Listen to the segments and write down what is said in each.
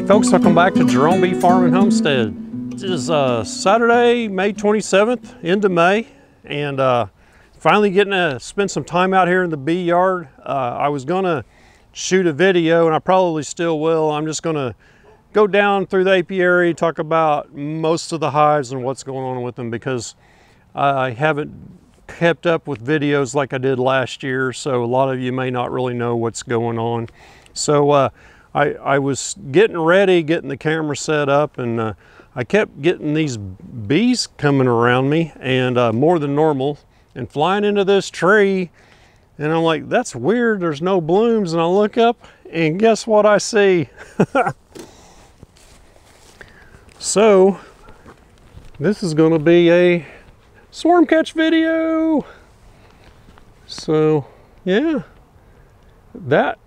Hey folks, welcome back to Jerome Bee Farm and Homestead. It is Saturday, May 27th, into May, and finally getting to spend some time out here in the bee yard. I was gonna shoot a video, and I probably still will. I'm just gonna go down through the apiary, talk about most of the hives and what's going on with them, because I haven't kept up with videos like I did last year, so a lot of you may not really know what's going on. So I was getting ready, getting the camera set up, and I kept getting these bees coming around me, and more than normal, and flying into this tree, and I'm like, that's weird, there's no blooms, and I look up, and guess what I see? So, this is gonna be a swarm catch video. So, yeah, that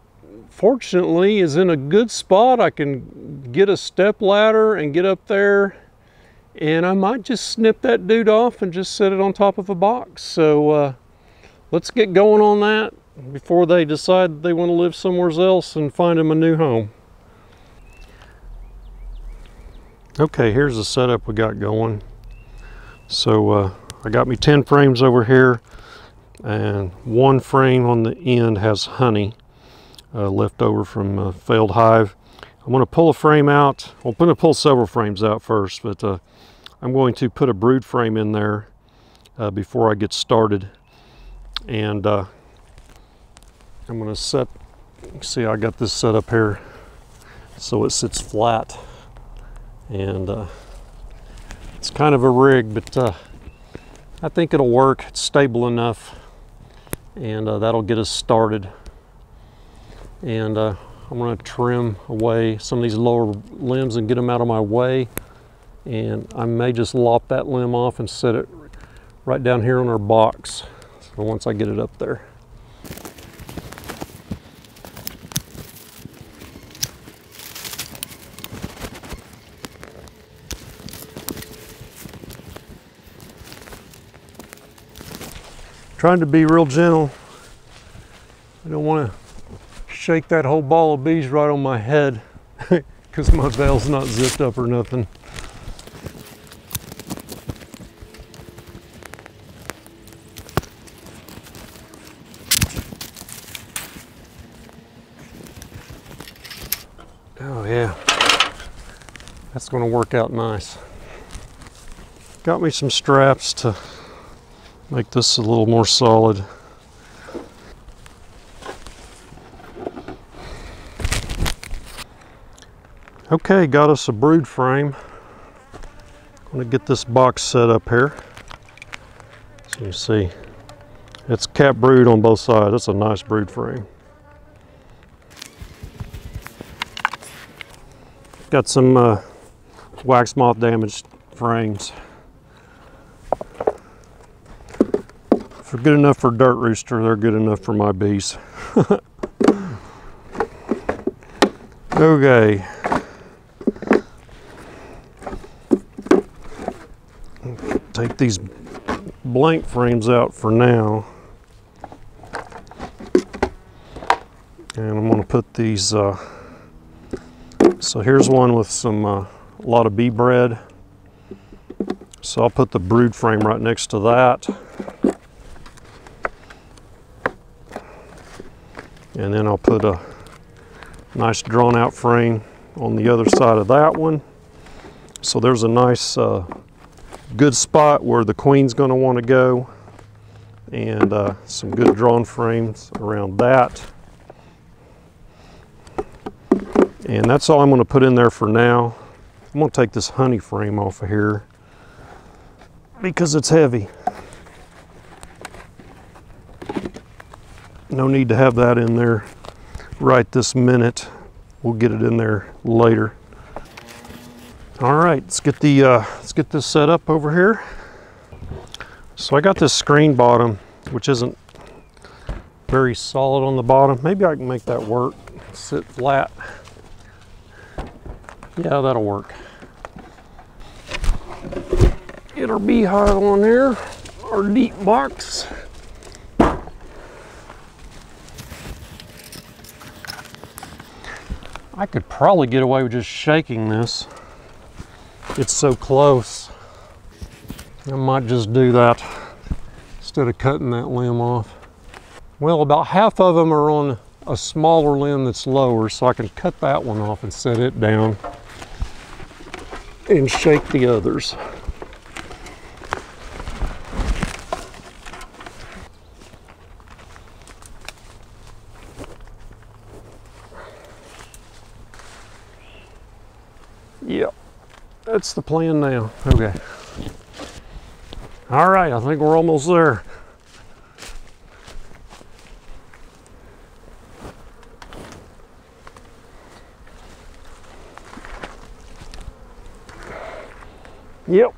fortunately is in a good spot. I can get a step ladder and get up there, and I might just snip that dude off and just set it on top of a box. So let's get going on that before they decide they want to live somewhere else and find them a new home. Okay, here's the setup we got going. So I got me 10 frames over here, and one frame on the end has honey left over from a failed hive. I'm going to pull a frame out. I'm going to pull several frames out first, but I'm going to put a brood frame in there before I get started. And I'm going to set, see, I got this set up here so it sits flat. And it's kind of a rig, but I think it'll work. It's stable enough, and that'll get us started. And I'm going to trim away some of these lower limbs and get them out of my way. And I may just lop that limb off and set it right down here on our box. So once I get it up there. Trying to be real gentle. I don't want to shake that whole ball of bees right on my head because my veil's not zipped up or nothing. Oh yeah, that's going to work out nice. Got me some straps to make this a little more solid. Okay, got us a brood frame. I'm going to get this box set up here. So you see, it's cap brood on both sides. That's a nice brood frame. Got some wax moth damaged frames. If they're good enough for dirt rooster, they're good enough for my bees. Okay. Take these blank frames out for now. And I'm going to put these, so here's one with some, a lot of bee bread. So I'll put the brood frame right next to that. And then I'll put a nice drawn out frame on the other side of that one. So there's a nice good spot where the queen's going to want to go, and some good drawn frames around that. And that's all I'm going to put in there for now. I'm going to take this honey frame off of here because it's heavy. No need to have that in there right this minute. We'll get it in there later. All right, let's get this set up over here. So I got this screen bottom, which isn't very solid on the bottom. Maybe I can make that work. Sit flat. Yeah, that'll work. Get our beehive on there, our deep box. I could probably get away with just shaking this. It's so close. I might just do that instead of cutting that limb off. Well, about half of them are on a smaller limb that's lower, so I can cut that one off and set it down and shake the others. Yep, that's the plan now. Okay. All right, I think we're almost there. Yep.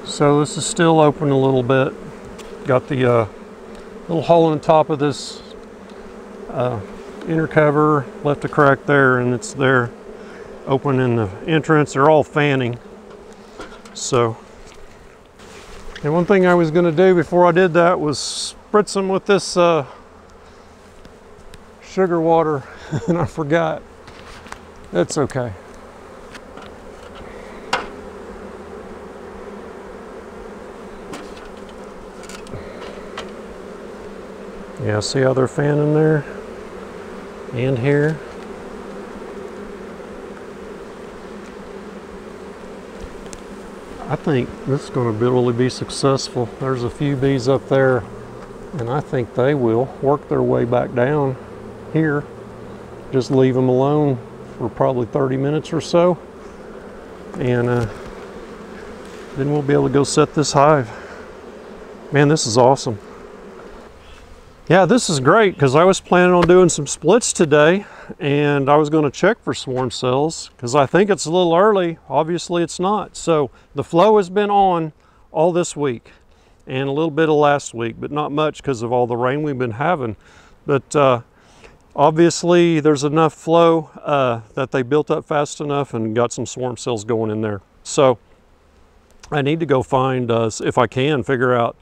So this is still open a little bit. Got the little hole in the top of this inner cover, left a crack there, and it's there open in the entrance. They're all fanning. So, and one thing I was going to do before I did that was spritz them with this sugar water, and I forgot. That's okay. Yeah, see how they're fanning there? And here. I think this is going to really be successful. There's a few bees up there, and I think they will work their way back down here. Just leave them alone for probably 30 minutes or so, and then we'll be able to go set this hive. Man, this is awesome. Yeah, this is great because I was planning on doing some splits today, and I was going to check for swarm cells because I think it's a little early. Obviously it's not. So the flow has been on all this week and a little bit of last week, but not much because of all the rain we've been having. But obviously there's enough flow that they built up fast enough and got some swarm cells going in there. So I need to go find, if I can, figure out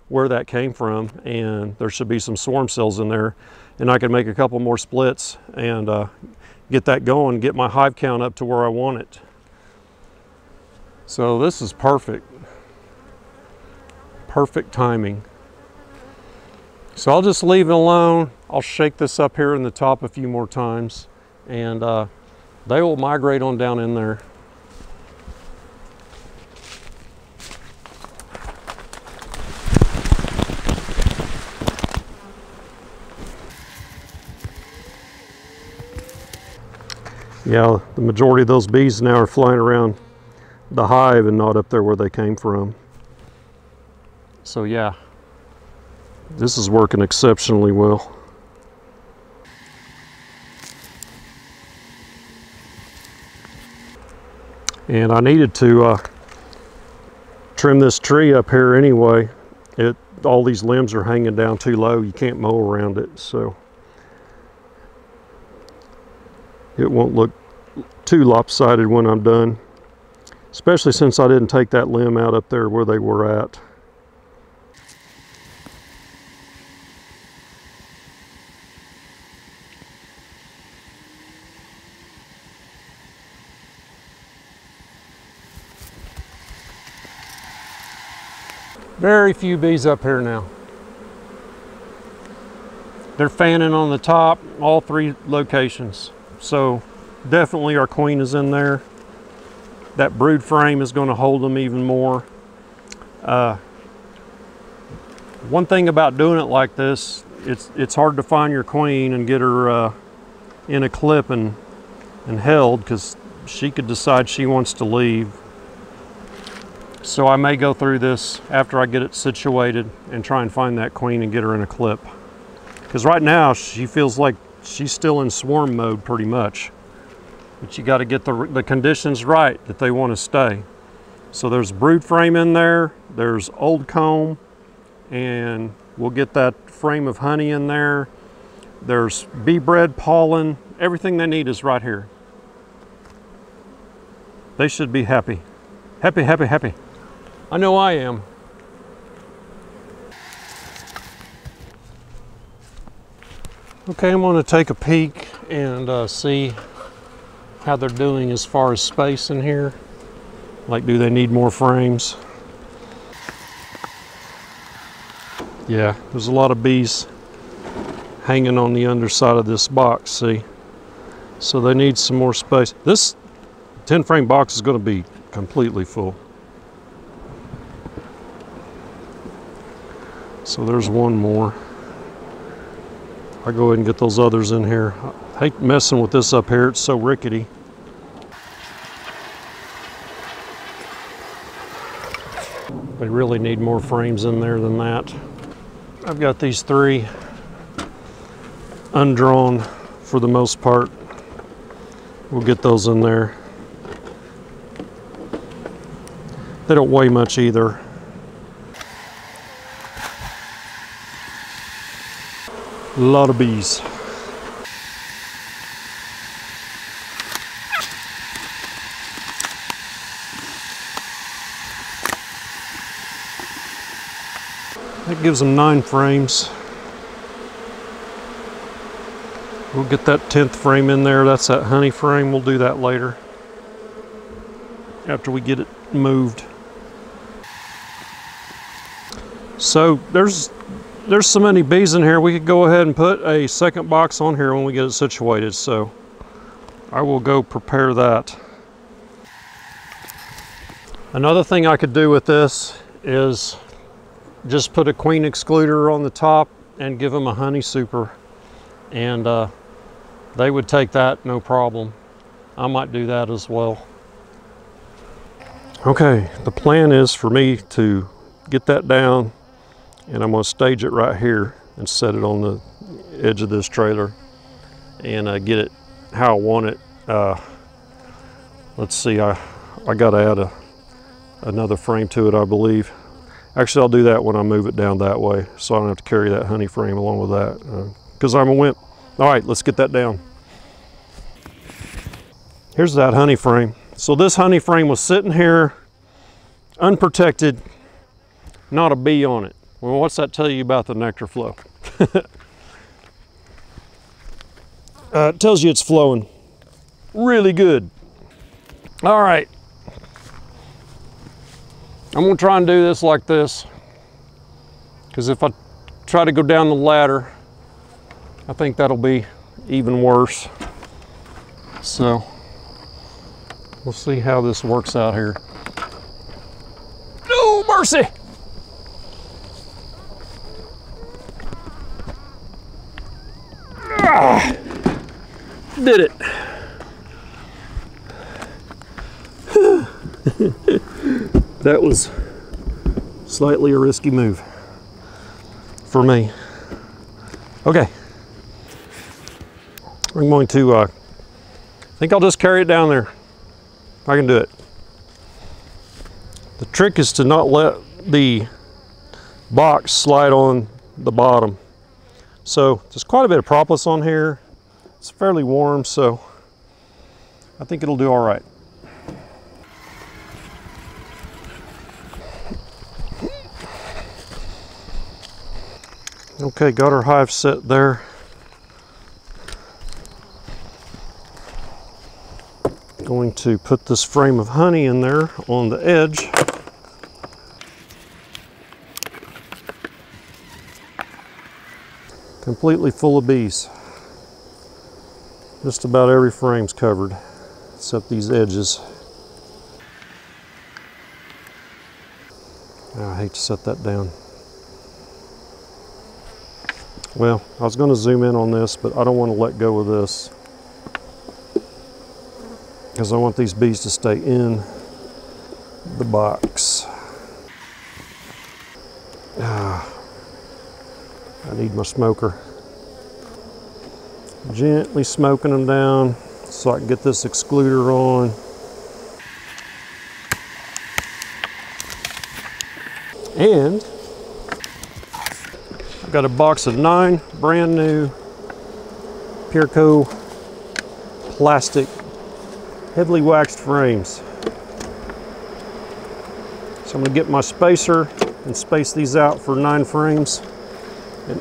where that came from, and there should be some swarm cells in there, and I can make a couple more splits and get that going, get my hive count up to where I want it. So this is perfect. Perfect timing. So I'll just leave it alone. I'll shake this up here in the top a few more times, and they will migrate on down in there. Yeah, the majority of those bees now are flying around the hive and not up there where they came from. So yeah, this is working exceptionally well. And I needed to trim this tree up here anyway. All these limbs are hanging down too low. You can't mow around it, so it won't look too lopsided when I'm done, especially since I didn't take that limb out up there where they were at. Very few bees up here now. They're fanning on the top, all three locations. So definitely our queen is in there. That brood frame is going to hold them even more. One thing about doing it like this, it's hard to find your queen and get her in a clip and held, because she could decide she wants to leave. So I may go through this after I get it situated and try and find that queen and get her in a clip. Because right now she feels like she's still in swarm mode pretty much. But you got to get the conditions right that they want to stay. So there's brood frame in there, there's old comb, and We'll get that frame of honey in there. There's bee bread, pollen, everything they need is right here. They should be happy. Happy, happy, happy. I know I am. Okay, I'm going to take a peek and see how they're doing as far as space in here. Like, do they need more frames? Yeah, there's a lot of bees hanging on the underside of this box, see? So they need some more space. This 10 frame box is going to be completely full. So there's one more. I'll go ahead and get those others in here. I hate messing with this up here, it's so rickety. They really need more frames in there than that. I've got these 3 undrawn for the most part. We'll get those in there. They don't weigh much either. A lot of bees. That gives them 9 frames. We'll get that 10th frame in there. That's that honey frame. We'll do that later after we get it moved. So there's so many bees in here, we could go ahead and put a second box on here when we get it situated. So I will go prepare that. Another thing I could do with this is just put a queen excluder on the top and give them a honey super, and they would take that no problem. I might do that as well. Okay, the plan is for me to get that down, and I'm going to stage it right here and set it on the edge of this trailer and get it how I want it. Let's see, I got to add another frame to it, I believe. Actually, I'll do that when I move it down that way, so I don't have to carry that honey frame along with that, because I'm a wimp. All right, let's get that down. Here's that honey frame. So this honey frame was sitting here unprotected, not a bee on it. Well, what's that tell you about the nectar flow? It tells you it's flowing really good. All right. I'm gonna try and do this like this, because if I try to go down the ladder, I think that'll be even worse. So we'll see how this works out here. Oh, mercy! Ah, did it. That was slightly a risky move for me. Okay. I'm going to, I think I'll just carry it down there. I can do it. The trick is to not let the box slide on the bottom. So there's quite a bit of propolis on here. It's fairly warm, so I think it'll do all right. Okay, got our hive set there. Going to put this frame of honey in there on the edge. Completely full of bees. Just about every frame's covered, except these edges. I hate to set that down. Well, I was going to zoom in on this, but I don't want to let go of this, because I want these bees to stay in the box. I need my smoker. Gently smoking them down so I can get this excluder on. And Got a box of 9 brand new Pureco plastic heavily waxed frames. So I'm going to get my spacer and space these out for 9 frames. And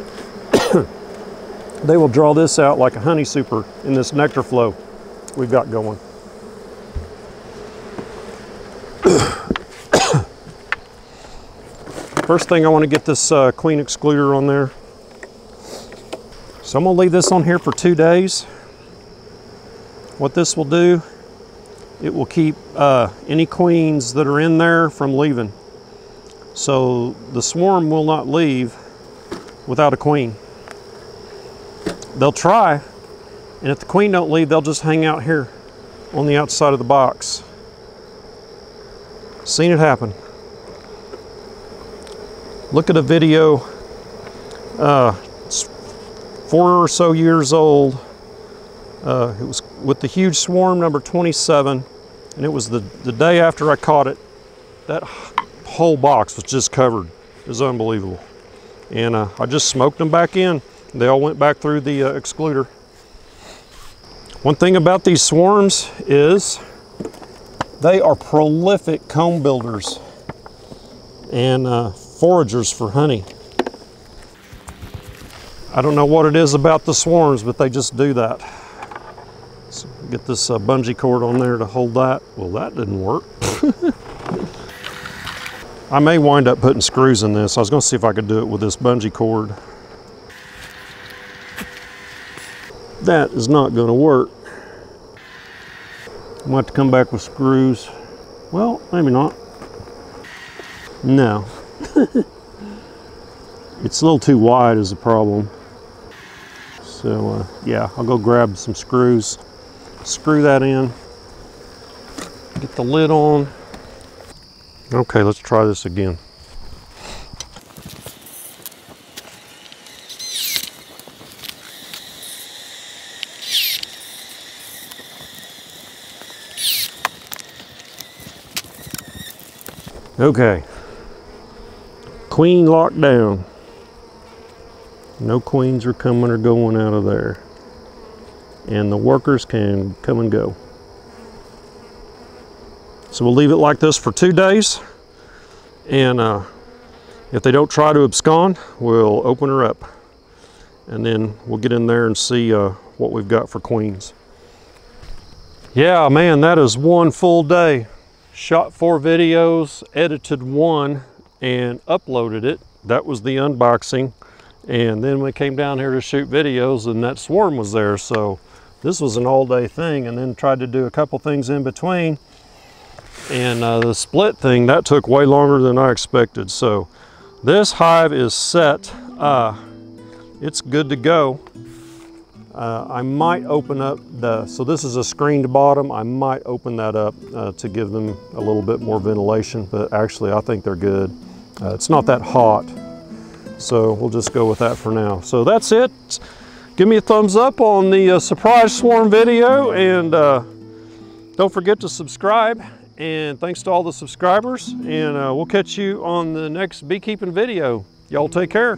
they will draw this out like a honey super in this nectar flow we've got going. First thing, I want to get this queen excluder on there. So I'm going to leave this on here for 2 days. What this will do, it will keep any queens that are in there from leaving. So the swarm will not leave without a queen. They'll try, and if the queen don't leave, they'll just hang out here on the outside of the box. Seen it happen. Look at a video, it's 4 or so years old. It was with the huge swarm number 27, and it was the day after I caught it. That whole box was just covered. It was unbelievable. And I just smoked them back in. They all went back through the excluder. One thing about these swarms is they are prolific comb builders and foragers for honey. I don't know what it is about the swarms, but they just do that. So get this bungee cord on there to hold that. Well, that didn't work. I may wind up putting screws in this. I was going to see if I could do it with this bungee cord. That is not going to work. I might have to come back with screws. Well, maybe not. No. It's a little too wide is the problem. So yeah, I'll go grab some screws, screw that in, get the lid on. Okay, let's try this again. Okay, queen locked down. No queens are coming or going out of there. And the workers can come and go. So we'll leave it like this for 2 days. And if they don't try to abscond, we'll open her up. And then we'll get in there and see what we've got for queens. Yeah, man, that is one full day. Shot 4 videos, edited 1, and uploaded it. That was the unboxing. And then we came down here to shoot videos, and that swarm was there. So this was an all-day thing, and then tried to do a couple things in between. And the split thing, that took way longer than I expected. So this hive is set. It's good to go. I might open up so this is a screened bottom. I might open that up to give them a little bit more ventilation, but actually I think they're good. It's not that hot, so we'll just go with that for now. So that's it. Give me a thumbs up on the surprise swarm video, and don't forget to subscribe. And thanks to all the subscribers, and we'll catch you on the next beekeeping video. Y'all take care.